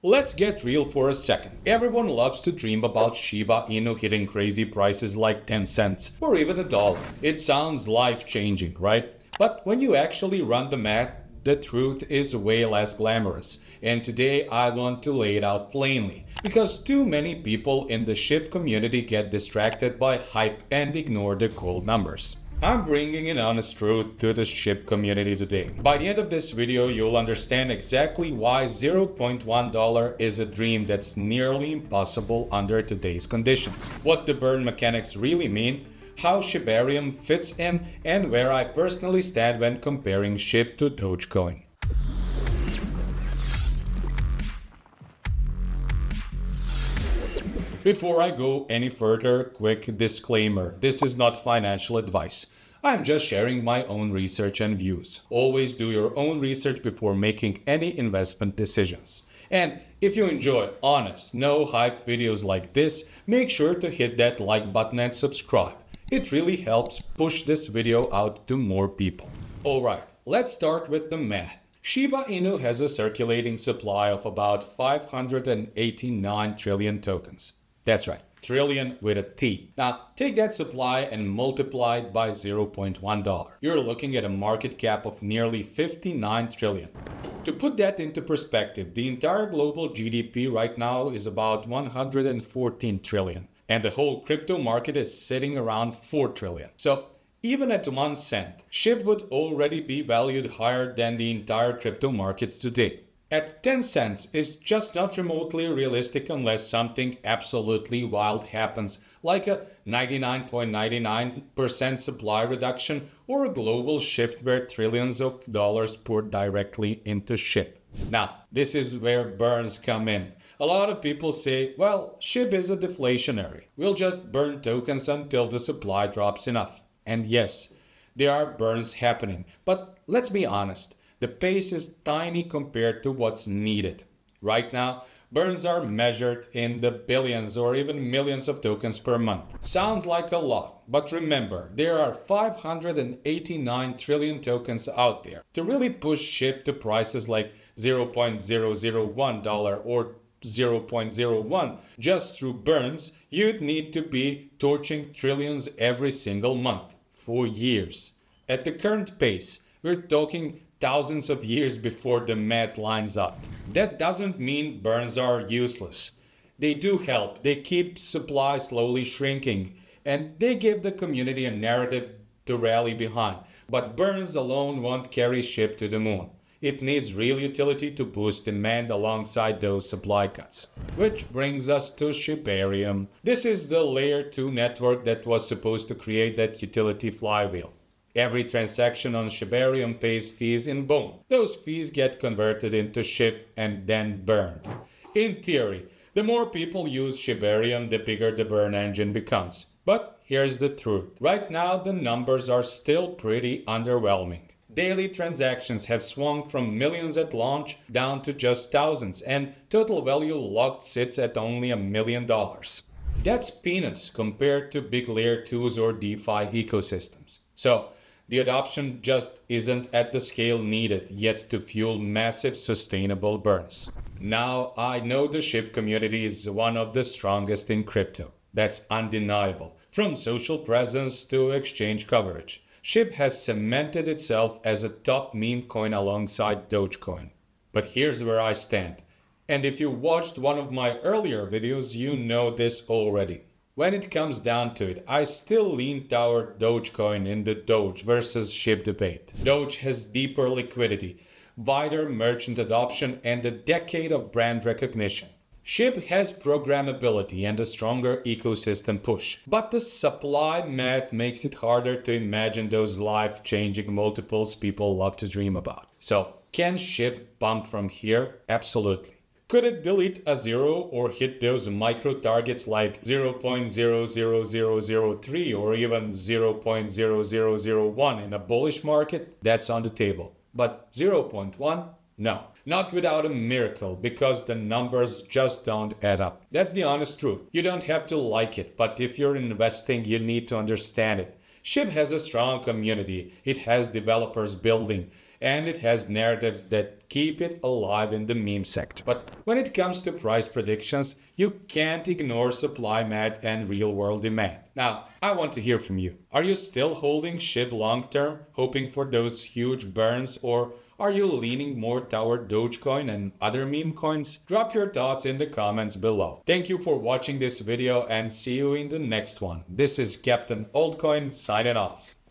Let's get real for a second. Everyone loves to dream about Shiba Inu hitting crazy prices like 10 cents or even a dollar. It sounds life-changing, right? But when you actually run the math, the truth is way less glamorous. And today I want to lay it out plainly, because too many people in the SHIB community get distracted by hype and ignore the cold numbers. I'm bringing an honest truth to the SHIB community today. By the end of this video, you'll understand exactly why $0.1 is a dream that's nearly impossible under today's conditions, what the burn mechanics really mean, how Shibarium fits in, and where I personally stand when comparing SHIB to Dogecoin. Before I go any further, quick disclaimer, this is not financial advice. I'm just sharing my own research and views. Always do your own research before making any investment decisions. And if you enjoy honest, no hype videos like this, make sure to hit that like button and subscribe. It really helps push this video out to more people. Alright, let's start with the math. Shiba Inu has a circulating supply of about 589 trillion tokens. That's right, trillion with a T. Now, take that supply and multiply it by $0.1. You're looking at a market cap of nearly 59 trillion. To put that into perspective, the entire global GDP right now is about 114 trillion. And the whole crypto market is sitting around 4 trillion. So, even at 1 cent, SHIB would already be valued higher than the entire crypto market today. At 10 cents is just not remotely realistic unless something absolutely wild happens, like a 99.99% supply reduction or a global shift where trillions of dollars pour directly into SHIB. Now, this is where burns come in. A lot of people say, well, SHIB is a deflationary. We'll just burn tokens until the supply drops enough. And yes, there are burns happening. But let's be honest. The pace is tiny compared to what's needed. Right now, burns are measured in the billions or even millions of tokens per month. Sounds like a lot, but remember, there are 589 trillion tokens out there. To really push SHIB to prices like $0.001 or 0.01 just through burns, you'd need to be torching trillions every single month for years. At the current pace, we're talking thousands of years before the math lines up. That doesn't mean burns are useless. They do help, they keep supply slowly shrinking, and they give the community a narrative to rally behind. But burns alone won't carry SHIB to the moon. It needs real utility to boost demand alongside those supply cuts. Which brings us to Shibarium. This is the layer 2 network that was supposed to create that utility flywheel. Every transaction on Shibarium pays fees in BONE. Those fees get converted into SHIB and then burned. In theory, the more people use Shibarium, the bigger the burn engine becomes. But here's the truth. Right now, the numbers are still pretty underwhelming. Daily transactions have swung from millions at launch down to just thousands, and total value locked sits at only $1 million. That's peanuts compared to big layer 2s or DeFi ecosystems. So, the adoption just isn't at the scale needed yet to fuel massive sustainable burns. Now, I know the SHIB community is one of the strongest in crypto. That's undeniable. From social presence to exchange coverage, SHIB has cemented itself as a top meme coin alongside Dogecoin. But here's where I stand. And if you watched one of my earlier videos, you know this already. When it comes down to it, I still lean toward Dogecoin in the Doge versus SHIB debate. Doge has deeper liquidity, wider merchant adoption, and a decade of brand recognition. SHIB has programmability and a stronger ecosystem push. But the supply math makes it harder to imagine those life-changing multiples people love to dream about. So, can SHIB bump from here? Absolutely. Could it delete a zero or hit those micro targets like 0.00003 or even 0.0001 in a bullish market? That's on the table. But 0.1? No. Not without a miracle, because the numbers just don't add up. That's the honest truth. You don't have to like it, but if you're investing, you need to understand it. SHIB has a strong community. It has developers building. and it has narratives that keep it alive in the meme sector. But when it comes to price predictions, you can't ignore supply math and real-world demand. Now, I want to hear from you. Are you still holding SHIB long-term, hoping for those huge burns, or are you leaning more toward Dogecoin and other meme coins? Drop your thoughts in the comments below. Thank you for watching this video and see you in the next one. This is Captain Altcoin signing off.